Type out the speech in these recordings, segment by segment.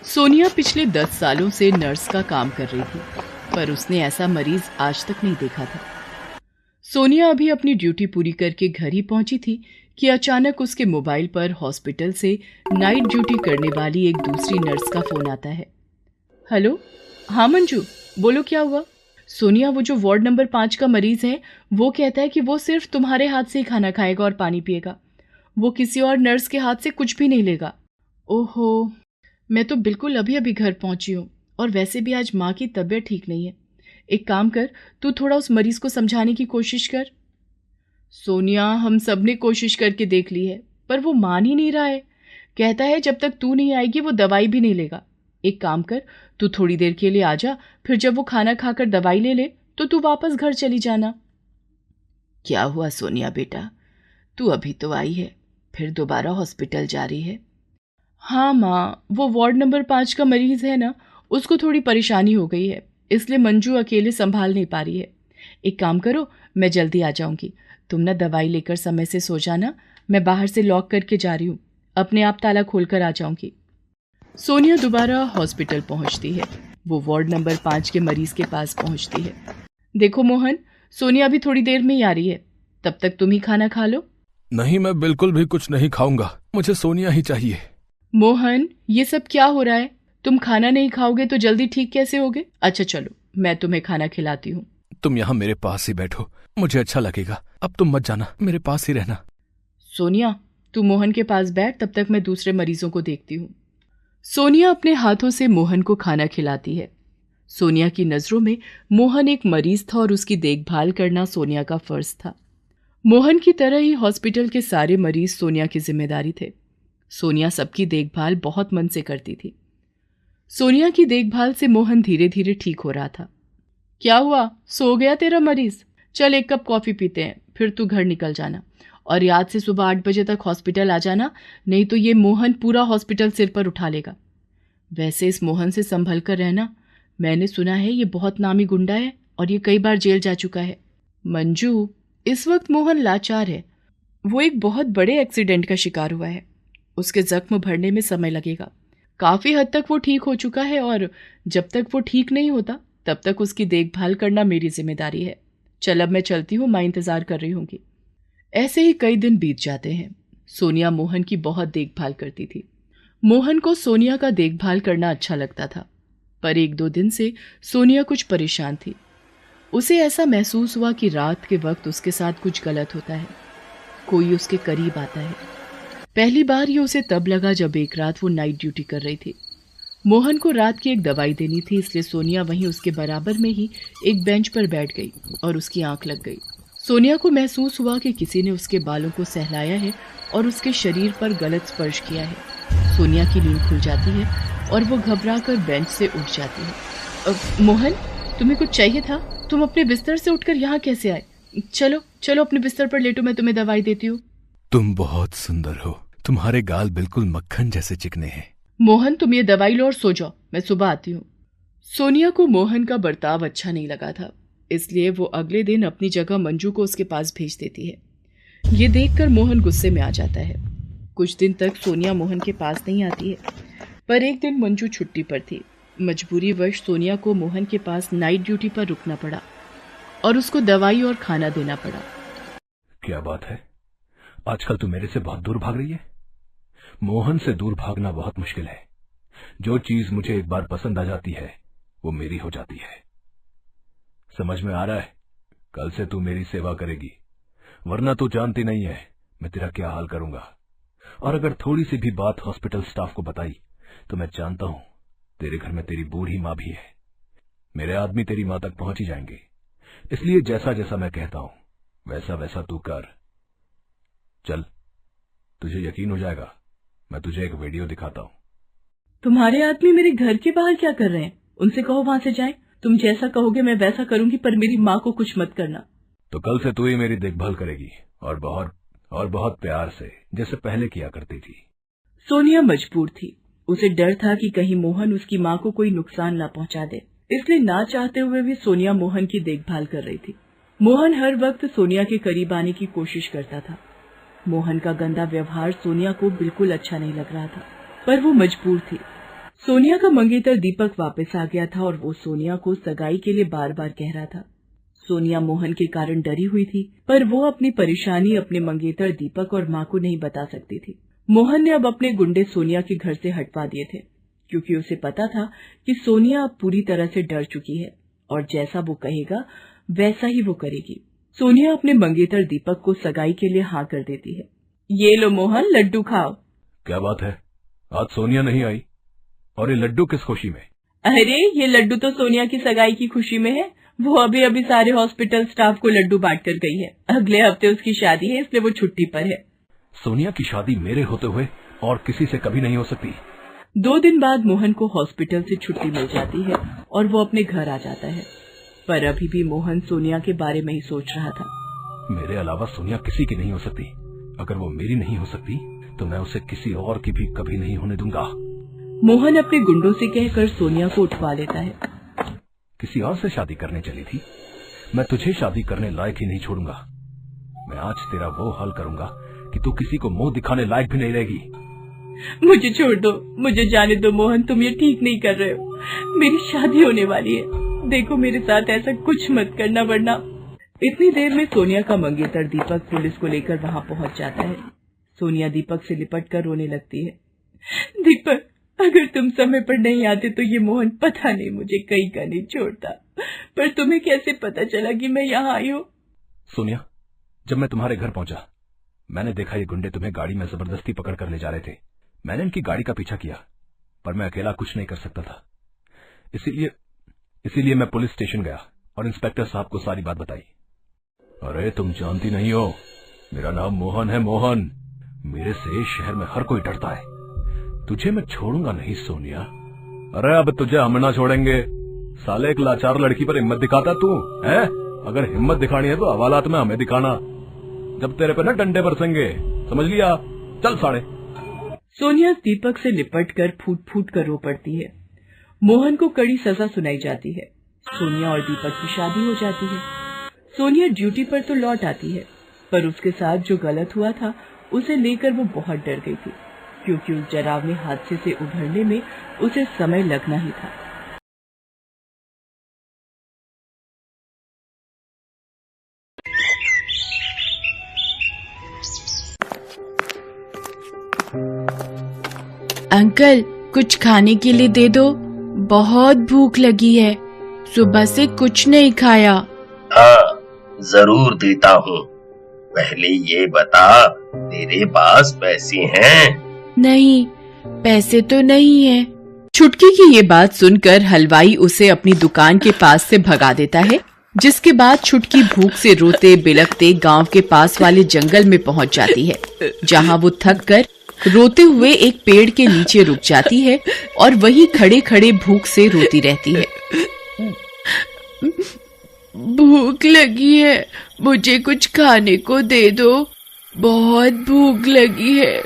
सोनिया पिछले 10 सालों से नर्स का काम कर रही थी, पर उसने ऐसा मरीज आज तक नहीं देखा था। सोनिया अभी अपनी ड्यूटी पूरी करके घर ही पहुंची थी कि अचानक उसके मोबाइल पर हॉस्पिटल से नाइट ड्यूटी करने वाली एक दूसरी नर्स का फोन आता है। हेलो, हाँ मंजू, बोलो क्या हुआ? सोनिया, वो जो वार्ड नंबर 5 का मरीज है, वो कहता है कि वो सिर्फ तुम्हारे हाथ से ही खाना खाएगा और पानी पिएगा। वो किसी और नर्स के हाथ से कुछ भी नहीं लेगा। ओहो, मैं तो बिल्कुल अभी अभी घर पहुंची हूँ, और वैसे भी आज माँ की तबीयत ठीक नहीं है। एक काम कर, तू थोड़ा उस मरीज को समझाने की कोशिश कर। सोनिया, हम सब ने कोशिश करके देख ली है, पर वो मान ही नहीं रहा है। कहता है जब तक तू नहीं आएगी वो दवाई भी नहीं लेगा। एक काम कर, तू थोड़ी देर के लिए आ जा, फिर जब वो खाना खाकर दवाई ले ले तो तू वापस घर चली जाना। क्या हुआ सोनिया बेटा, तू अभी तो आई है, फिर दोबारा हॉस्पिटल जा रही है? हाँ माँ, वो वार्ड नंबर 5 का मरीज है ना, उसको थोड़ी परेशानी हो गई है, इसलिए मंजू अकेले संभाल नहीं पा रही है। एक काम करो, मैं जल्दी आ जाऊंगी। तुम ना दवाई लेकर समय से सो जाना। मैं बाहर से लॉक करके जा रही हूँ, अपने आप ताला खोलकर आ जाऊंगी। सोनिया दोबारा हॉस्पिटल पहुंचती है। वो वार्ड नंबर 5 के मरीज के पास पहुंचती है। देखो मोहन, सोनिया अभी थोड़ी देर में ही आ रही है, तब तक तुम ही खाना खा लो। नहीं, मैं बिल्कुल भी कुछ नहीं खाऊंगा, मुझे सोनिया ही चाहिए। मोहन, ये सब क्या हो रहा है? तुम खाना नहीं खाओगे तो जल्दी ठीक कैसे होगे? अच्छा चलो, मैं तुम्हें खाना खिलाती हूँ। तुम यहाँ मेरे पास ही बैठो, मुझे अच्छा लगेगा। अब तुम मत जाना, मेरे पास ही रहना। सोनिया, तू मोहन के पास बैठ, तब तक मैं दूसरे मरीजों को देखती हूँ। सोनिया अपने हाथों से मोहन को खाना खिलाती है। सोनिया की नजरों में मोहन एक मरीज था और उसकी देखभाल करना सोनिया का फर्ज था। मोहन की तरह ही हॉस्पिटल के सारे मरीज सोनिया की जिम्मेदारी थे। सोनिया सबकी देखभाल बहुत मन से करती थी। सोनिया की देखभाल से मोहन धीरे धीरे ठीक हो रहा था। क्या हुआ, सो गया तेरा मरीज? चल एक कप कॉफी पीते हैं, फिर तू घर निकल जाना, और याद से सुबह 8 बजे तक हॉस्पिटल आ जाना, नहीं तो ये मोहन पूरा हॉस्पिटल सिर पर उठा लेगा। वैसे इस मोहन से संभल कर रहना, मैंने सुना है ये बहुत नामी गुंडा है और ये कई बार जेल जा चुका है। मंजू, इस वक्त मोहन लाचार है। वो एक बहुत बड़े एक्सीडेंट का शिकार हुआ है। उसके जख्म भरने में समय लगेगा। काफी हद तक वो ठीक हो चुका है, और जब तक वो ठीक नहीं होता तब तक उसकी देखभाल करना मेरी जिम्मेदारी है। चल अब मैं चलती हूँ, माँ इंतजार कर रही होंगी। ऐसे ही कई दिन बीत जाते हैं। सोनिया मोहन की बहुत देखभाल करती थी। मोहन को सोनिया का देखभाल करना अच्छा लगता था, पर 1-2 दिन से सोनिया कुछ परेशान थी। उसे ऐसा महसूस हुआ कि रात के वक्त उसके साथ कुछ गलत होता है, कोई उसके करीब आता है। पहली बार ये उसे तब लगा जब एक रात वो नाइट ड्यूटी कर रही थी। मोहन को रात की एक दवाई देनी थी, इसलिए सोनिया वहीं उसके बराबर में ही एक बेंच पर बैठ गई और उसकी आंख लग गई। सोनिया को महसूस हुआ कि किसी ने उसके बालों को सहलाया है और उसके शरीर पर गलत स्पर्श किया है। सोनिया की नींद खुल जाती है और वो घबराकर बेंच से उठ जाती है। मोहन, तुम्हें कुछ चाहिए था? तुम अपने बिस्तर से उठकर यहाँ कैसे आए? चलो चलो अपने बिस्तर पर लेटो, मैं तुम्हें दवाई देती हूँ। तुम बहुत सुंदर हो, तुम्हारे गाल बिल्कुल मक्खन जैसे चिकने हैं। मोहन, तुम ये दवाई लो और सो जाओ, मैं सुबह आती हूँ। सोनिया को मोहन का बर्ताव अच्छा नहीं लगा था, इसलिए वो अगले दिन अपनी जगह मंजू को उसके पास भेज देती है। ये देखकर मोहन गुस्से में आ जाता है। कुछ दिन तक सोनिया मोहन के पास नहीं आती है, पर एक दिन मंजू छुट्टी पर थी। मजबूरीवश सोनिया को मोहन के पास नाइट ड्यूटी पर रुकना पड़ा और उसको दवाई और खाना देना पड़ा। क्या बात है, आजकल तू मेरे से बहुत दूर भाग रही है? मोहन से दूर भागना बहुत मुश्किल है। जो चीज मुझे एक बार पसंद आ जाती है वो मेरी हो जाती है। समझ में आ रहा है? कल से तू मेरी सेवा करेगी, वरना तू जानती नहीं है मैं तेरा क्या हाल करूंगा। और अगर थोड़ी सी भी बात हॉस्पिटल स्टाफ को बताई तो मैं जानता हूं तेरे घर में तेरी बूढ़ी माँ भी है। मेरे आदमी तेरी माँ तक पहुंच ही जाएंगे, इसलिए जैसा जैसा मैं कहता हूं वैसा वैसा तू कर। चल, तुझे यकीन हो जाएगा, मैं तुझे एक वीडियो दिखाता हूँ। तुम्हारे आदमी मेरे घर के बाहर क्या कर रहे हैं? उनसे कहो वहां से जाएं। तुम जैसा कहोगे मैं वैसा करूंगी, पर मेरी माँ को कुछ मत करना। तो कल से तू ही मेरी देखभाल करेगी, और बहुत प्यार से, जैसे पहले किया करती थी। सोनिया मजबूर थी। उसे डर था कि कहीं मोहन उसकी माँ को कोई नुकसान ना पहुंचा दे, इसलिए ना चाहते हुए भी सोनिया मोहन की देखभाल कर रही थी। मोहन हर वक्त सोनिया के करीब आने की कोशिश करता था। मोहन का गंदा व्यवहार सोनिया को बिल्कुल अच्छा नहीं लग रहा था, पर वो मजबूर थी। सोनिया का मंगेतर दीपक वापस आ गया था और वो सोनिया को सगाई के लिए बार बार कह रहा था। सोनिया मोहन के कारण डरी हुई थी, पर वो अपनी परेशानी अपने मंगेतर दीपक और माँ को नहीं बता सकती थी। मोहन ने अब अपने गुंडे सोनिया के घर से हटवा दिए थे, क्योंकि उसे पता था कि सोनिया अब पूरी तरह से डर चुकी है और जैसा वो कहेगा वैसा ही वो करेगी। सोनिया अपने मंगेतर दीपक को सगाई के लिए हाँ कर देती है। ये लो मोहन, लड्डू खाओ। क्या बात है, आज सोनिया नहीं आई? और ये लड्डू किस खुशी में? अरे ये लड्डू तो सोनिया की सगाई की खुशी में है। वो अभी अभी सारे हॉस्पिटल स्टाफ को लड्डू बांट कर गई है। अगले हफ्ते उसकी शादी है, इसलिए वो छुट्टी पर है। सोनिया की शादी मेरे होते हुए और किसी से कभी नहीं हो सकती। 2 दिन बाद मोहन को हॉस्पिटल से छुट्टी मिल जाती है और वो अपने घर आ जाता है, पर अभी भी मोहन सोनिया के बारे में ही सोच रहा था। मेरे अलावा सोनिया किसी की नहीं हो सकती। अगर वो मेरी नहीं हो सकती तो मैं उसे किसी और की भी कभी नहीं होने दूंगा। मोहन अपने गुंडों से कहकर सोनिया को उठवा लेता है। किसी और से शादी करने चली थी? मैं तुझे शादी करने लायक ही नहीं छोड़ूंगा। मैं आज तेरा वो हाल करूंगा कि तू किसी को मुंह दिखाने लायक भी नहीं रहेगी। मुझे छोड़ दो, मुझे जाने दो मोहन, तुम ये ठीक नहीं कर रहे हो। मेरी शादी होने वाली है, देखो मेरे साथ ऐसा कुछ मत करना वरना। इतनी देर में सोनिया का मंगेतर दीपक पुलिस को लेकर वहां पहुंच जाता है। सोनिया दीपक से लिपट कर रोने लगती है। दीपक, अगर तुम समय पर नहीं आते तो ये मोहन पता नहीं मुझे कहीं का नहीं छोड़ता, पर तुम्हें कैसे पता चला कि मैं यहाँ आई हूँ? सोनिया, जब मैं तुम्हारे घर पहुंचा मैंने देखा ये गुंडे तुम्हें गाड़ी में जबरदस्ती पकड़ कर ले जा रहे थे। मैंने इनकी गाड़ी का पीछा किया, पर मैं अकेला कुछ नहीं कर सकता था। इसीलिए मैं पुलिस स्टेशन गया और इंस्पेक्टर साहब को सारी बात बताई। अरे तुम जानती नहीं हो, मेरा नाम मोहन है, मोहन। मेरे से शहर में हर कोई डरता है। तुझे मैं छोड़ूंगा नहीं सोनिया। अरे अब तुझे हम ना छोड़ेंगे। साले एक लाचार लड़की पर हिम्मत दिखाता तू है? अगर हिम्मत दिखानी है तो हवालात में हमें दिखाना, जब तेरे पे ना डंडे बरसेंगे, समझ लिया? चल साड़े। सोनिया दीपक से लिपट कर फूट फूट कर रो पड़ती है। मोहन को कड़ी सजा सुनाई जाती है। सोनिया और दीपक की शादी हो जाती है। सोनिया ड्यूटी पर तो लौट आती है, पर उसके साथ जो गलत हुआ था उसे लेकर वो बहुत डर गई थी, क्योंकि उस डरावने हादसे से उभरने में उसे समय लगना ही था। अंकल, कुछ खाने के लिए दे दो, बहुत भूख लगी है, सुबह से कुछ नहीं खाया। हाँ, जरूर देता हूँ। पहले ये बता, तेरे पास पैसे हैं? नहीं, पैसे तो नहीं है। छुटकी की ये बात सुनकर हलवाई उसे अपनी दुकान के पास से भगा देता है, जिसके बाद छुटकी भूख से रोते बिलखते गांव के पास वाले जंगल में पहुंच जाती है, जहां वो थक कर रोते हुए एक पेड़ के नीचे रुक जाती है और वहीं खड़े खड़े भूख से रोती रहती है। भूख लगी है, मुझे कुछ खाने को दे दो, बहुत भूख लगी है।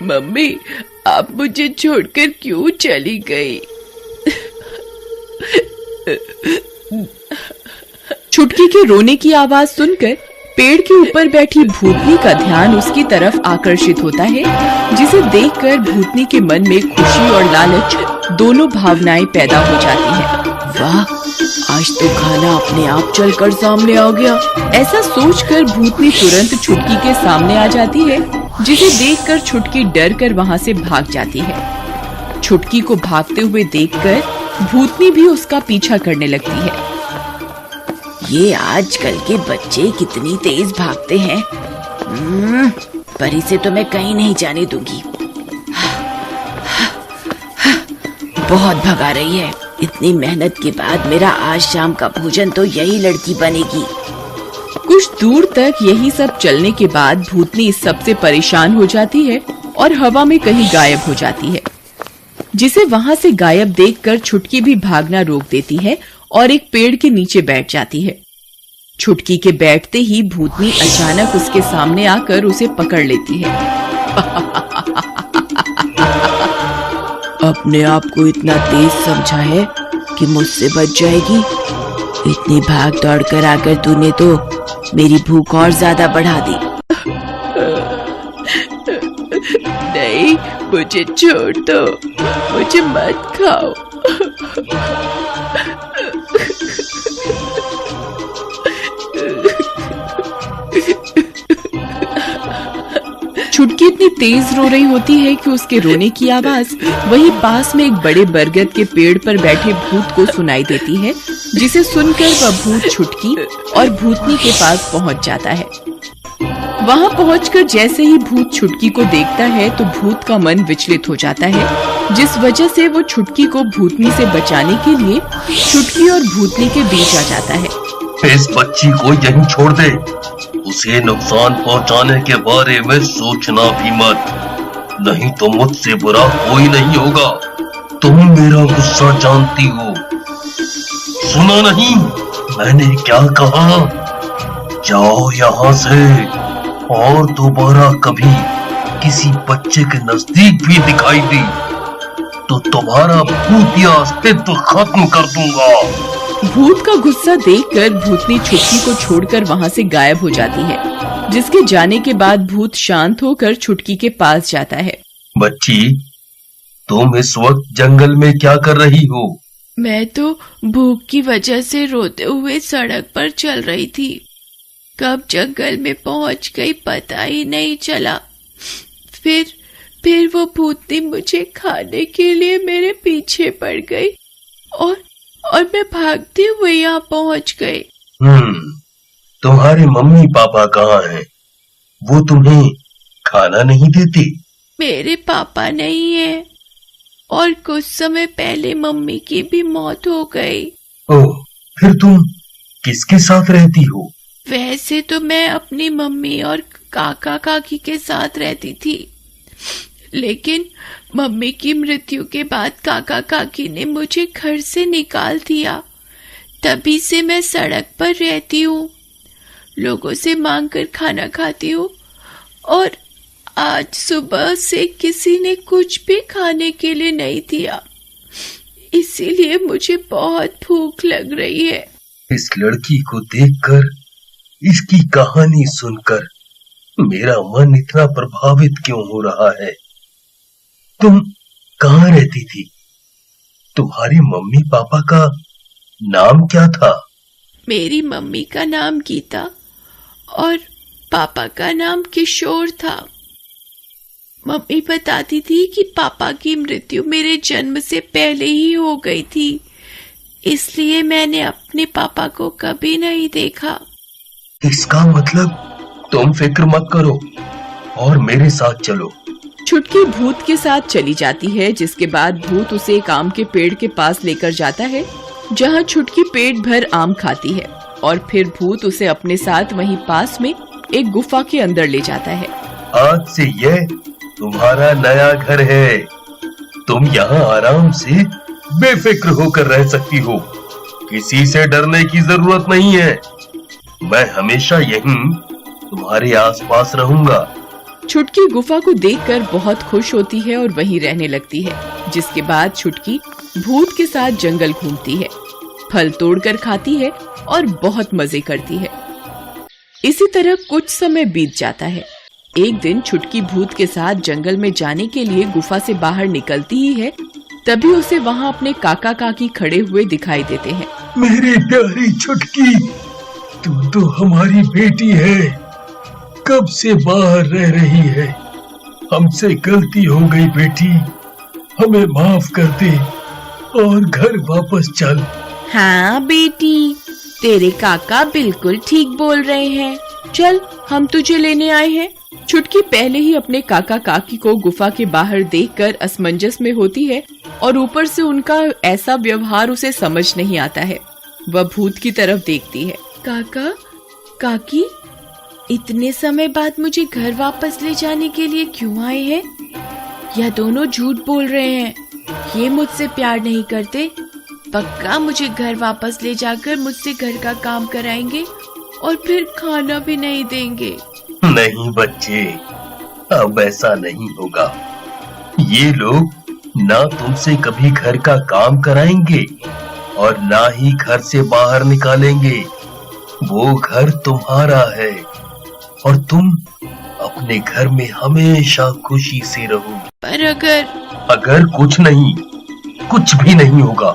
मम्मी, आप मुझे छोड़कर क्यों चली गई? छुटकी के रोने की आवाज सुनकर पेड़ के ऊपर बैठी भूतनी का ध्यान उसकी तरफ आकर्षित होता है, जिसे देखकर भूतनी के मन में खुशी और लालच दोनों भावनाएं पैदा हो जाती हैं। वाह, आज तो खाना अपने आप चलकर सामने आ गया। ऐसा सोचकर भूतनी तुरंत छुटकी के सामने आ जाती है, जिसे देखकर छुटकी डर कर वहाँ से भाग जाती है। छुटकी को भागते हुए देखकर भूतनी भी उसका पीछा करने लगती है। ये आजकल के बच्चे कितनी तेज भागते हैं। पर इसे तो मैं कहीं नहीं जाने दूंगी। बहुत भगा रही है। इतनी मेहनत के बाद मेरा आज शाम का भोजन तो यही लड़की बनेगी। कुछ दूर तक यही सब चलने के बाद भूतनी इस सब से परेशान हो जाती है और हवा में कहीं गायब हो जाती है, जिसे वहाँ से गायब देखकर छुटकी भी भागना रोक देती है और एक पेड़ के नीचे बैठ जाती है। छुटकी के बैठते ही भूतनी अचानक उसके सामने आकर उसे पकड़ लेती है। अपने आप को इतना तेज समझा है कि मुझसे बच जाएगी। इतनी भाग दौड़ कर आकर तूने तो मेरी भूख और ज्यादा बढ़ा दी। नहीं, मुझे छोड़ दो, मुझे मत खाओ। छुटकी इतनी तेज रो रही होती है कि उसके रोने की आवाज वहीं पास में एक बड़े बरगद के पेड़ पर बैठे भूत को सुनाई देती है, जिसे सुनकर वह भूत छुटकी और भूतनी के पास पहुंच जाता है। वहां पहुंचकर जैसे ही भूत छुटकी को देखता है तो भूत का मन विचलित हो जाता है, जिस वजह से वो छुटकी को भूतनी से बचाने के लिए छुटकी और भूतनी के बीच आ जाता है। इस बच्ची को यहीं छोड़ दे, उसे नुकसान पहुंचाने के बारे में सोचना भी मत, नहीं तो मुझसे बुरा कोई नहीं होगा। तुम मेरा गुस्सा जानती हो, सुना नहीं मैंने क्या कहा? जाओ यहाँ से और दोबारा कभी किसी बच्चे के नजदीक भी दिखाई दी तो तुम्हारा भूतिया अस्तित्व खत्म कर दूंगा। भूत का गुस्सा देखकर भूतनी छुटकी को छोड़कर वहां से गायब हो जाती है, जिसके जाने के बाद भूत शांत होकर छुटकी के पास जाता है। बच्ची, तुम इस वक्त जंगल में क्या कर रही हो? मैं तो भूख की वजह से रोते हुए सड़क पर चल रही थी। कब जंगल में पहुंच गई पता ही नहीं चला। फिर वो भूतनी मुझे खाने के लिए मेरे पीछे पड़ गई और मैं भागते हुए यहाँ पहुंच गई। तुम्हारे मम्मी पापा कहाँ हैं? वो तुम्हें खाना नहीं देते? मेरे पापा नहीं है और कुछ समय पहले मम्मी की भी मौत हो गई। ओह, फिर तुम किसके साथ रहती हो? वैसे तो मैं अपनी मम्मी और काका काकी के साथ रहती थी, लेकिन मम्मी की मृत्यु के बाद काका काकी ने मुझे घर से निकाल दिया। तभी से मैं सड़क पर रहती हूँ, लोगों से मांगकर खाना खाती हूँ और आज सुबह से किसी ने कुछ भी खाने के लिए नहीं दिया, इसीलिए मुझे बहुत भूख लग रही है। इस लड़की को देखकर, इसकी कहानी सुनकर मेरा मन इतना प्रभावित क्यों हो रहा है? तुम कहाँ रहती थी? तुम्हारी मम्मी पापा का नाम क्या था? मेरी मम्मी का नाम गीता और पापा का नाम किशोर था। मम्मी बताती थी कि पापा की मृत्यु मेरे जन्म से पहले ही हो गई थी, इसलिए मैंने अपने पापा को कभी नहीं देखा। इसका मतलब तुम फिक्र मत करो और मेरे साथ चलो। छुटकी भूत के साथ चली जाती है, जिसके बाद भूत उसे एक आम के पेड़ के पास लेकर जाता है, जहाँ छुटकी पेट भर आम खाती है और फिर भूत उसे अपने साथ वहीं पास में एक गुफा के अंदर ले जाता है। आज से यह तुम्हारा नया घर है, तुम यहाँ आराम से बेफिक्र होकर रह सकती हो, किसी से डरने की जरूरत नहीं है। मैं हमेशा यहीं तुम्हारे आसपास रहूंगा। छुटकी गुफा को देखकर बहुत खुश होती है और वहीं रहने लगती है, जिसके बाद छुटकी भूत के साथ जंगल घूमती है, फल तोड़कर खाती है और बहुत मजे करती है। इसी तरह कुछ समय बीत जाता है। एक दिन छुटकी भूत के साथ जंगल में जाने के लिए गुफा से बाहर निकलती ही है, तभी उसे वहाँ अपने काका काकी खड़े हुए दिखाई देते हैं। मेरी प्यारी छुटकी, तू तो हमारी बेटी है, कब से बाहर रह रही है? हमसे गलती हो गई बेटी, हमें माफ कर दे और घर वापस चल। हाँ बेटी, तेरे काका बिल्कुल ठीक बोल रहे हैं, चल हम तुझे लेने आए हैं। छुटकी पहले ही अपने काका काकी को गुफा के बाहर देखकर असमंजस में होती है और ऊपर से उनका ऐसा व्यवहार उसे समझ नहीं आता है। वह भूत की तरफ देखती है। काका काकी, इतने समय बाद मुझे घर वापस ले जाने के लिए क्यों आए हैं? यह दोनों झूठ बोल रहे हैं, ये मुझसे प्यार नहीं करते। पक्का मुझे घर वापस ले जाकर मुझसे घर का काम कराएंगे और फिर खाना भी नहीं देंगे। नहीं बच्चे, अब ऐसा नहीं होगा। ये लोग ना तुमसे कभी घर का काम कराएंगे और ना ही घर से बाहर निकालेंगे। वो घर तुम्हारा है और तुम अपने घर में हमेशा खुशी से रहोगे। पर अगर अगर कुछ नहीं, कुछ भी नहीं होगा।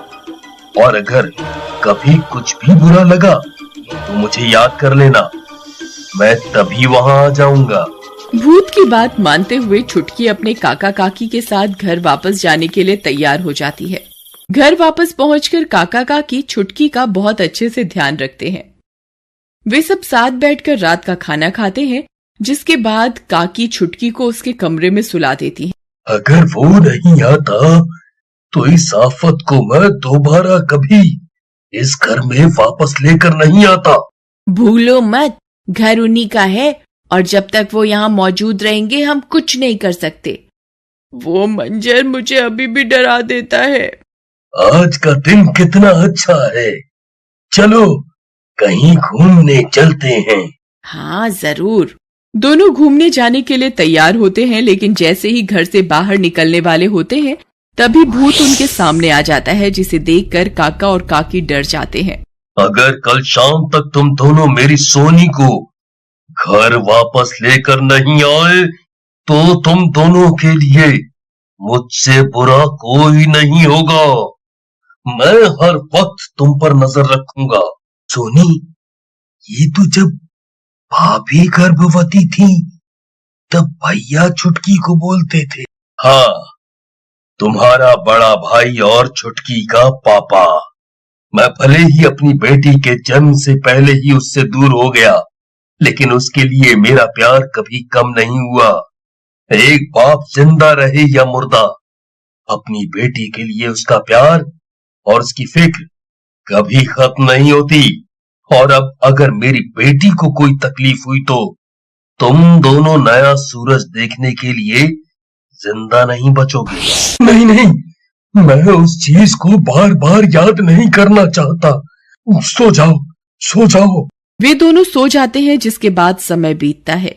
और अगर कभी कुछ भी बुरा लगा तो मुझे याद कर लेना, मैं तभी वहां आ जाऊंगा। भूत की बात मानते हुए छुटकी अपने काका काकी के साथ घर वापस जाने के लिए तैयार हो जाती है। घर वापस पहुंचकर काका काकी छुटकी का बहुत अच्छे से ध्यान रखते हैं। वे सब साथ बैठकर रात का खाना खाते हैं, जिसके बाद काकी छुटकी को उसके कमरे में सुला देती है। अगर वो नहीं आता तो इस आफत को मैं दोबारा कभी इस घर में वापस लेकर नहीं आता। भूलो मत, घर उन्हीं का है और जब तक वो यहाँ मौजूद रहेंगे हम कुछ नहीं कर सकते। वो मंजर मुझे अभी भी डरा देता है। आज का दिन कितना अच्छा है, चलो कहीं घूमने चलते हैं। हाँ जरूर। दोनों घूमने जाने के लिए तैयार होते हैं, लेकिन जैसे ही घर से बाहर निकलने वाले होते हैं तभी भूत उनके सामने आ जाता है, जिसे देखकर काका और काकी डर जाते हैं। अगर कल शाम तक तुम दोनों मेरी सोनी को घर वापस लेकर नहीं आए तो तुम दोनों के लिए मुझसे बुरा कोई नहीं होगा। मैं हर वक्त तुम पर नजर रखूंगा। सोनी, ये तो जब भाभी गर्भवती थी तब भैया छुटकी को बोलते थे। हाँ, तुम्हारा बड़ा भाई और छुटकी का पापा। मैं भले ही अपनी बेटी के जन्म से पहले ही उससे दूर हो गया, लेकिन उसके लिए मेरा प्यार कभी कम नहीं हुआ। एक बाप जिंदा रहे या मुर्दा, अपनी बेटी के लिए उसका प्यार और उसकी फिक्र कभी खत्म नहीं होती। और अब अगर मेरी बेटी को कोई तकलीफ हुई तो तुम दोनों नया सूरज देखने के लिए जिंदा नहीं बचोगे। नहीं नहीं, मैं उस चीज को बार बार याद नहीं करना चाहता। सो जाओ, सो जाओ। वे दोनों सो जाते हैं, जिसके बाद समय बीतता है।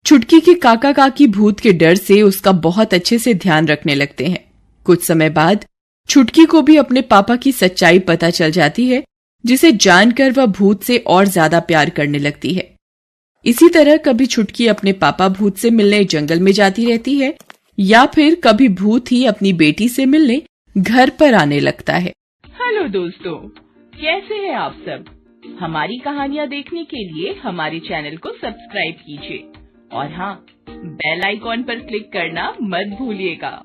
छुटकी के काका काकी भूत के डर से उसका बहुत अच्छे से ध्यान रखने लगते हैं। कुछ समय बाद छुटकी को भी अपने पापा की सच्चाई पता चल जाती है, जिसे जानकर वह भूत से और ज्यादा प्यार करने लगती है। इसी तरह कभी छुटकी अपने पापा भूत से मिलने जंगल में जाती रहती है, या फिर कभी भूत ही अपनी बेटी से मिलने घर पर आने लगता है। हेलो दोस्तों, कैसे हैं आप सब? हमारी कहानियाँ देखने के लिए हमारे चैनल को सब्सक्राइब कीजिए और हाँ, बेल आइकॉन पर क्लिक करना मत भूलिएगा।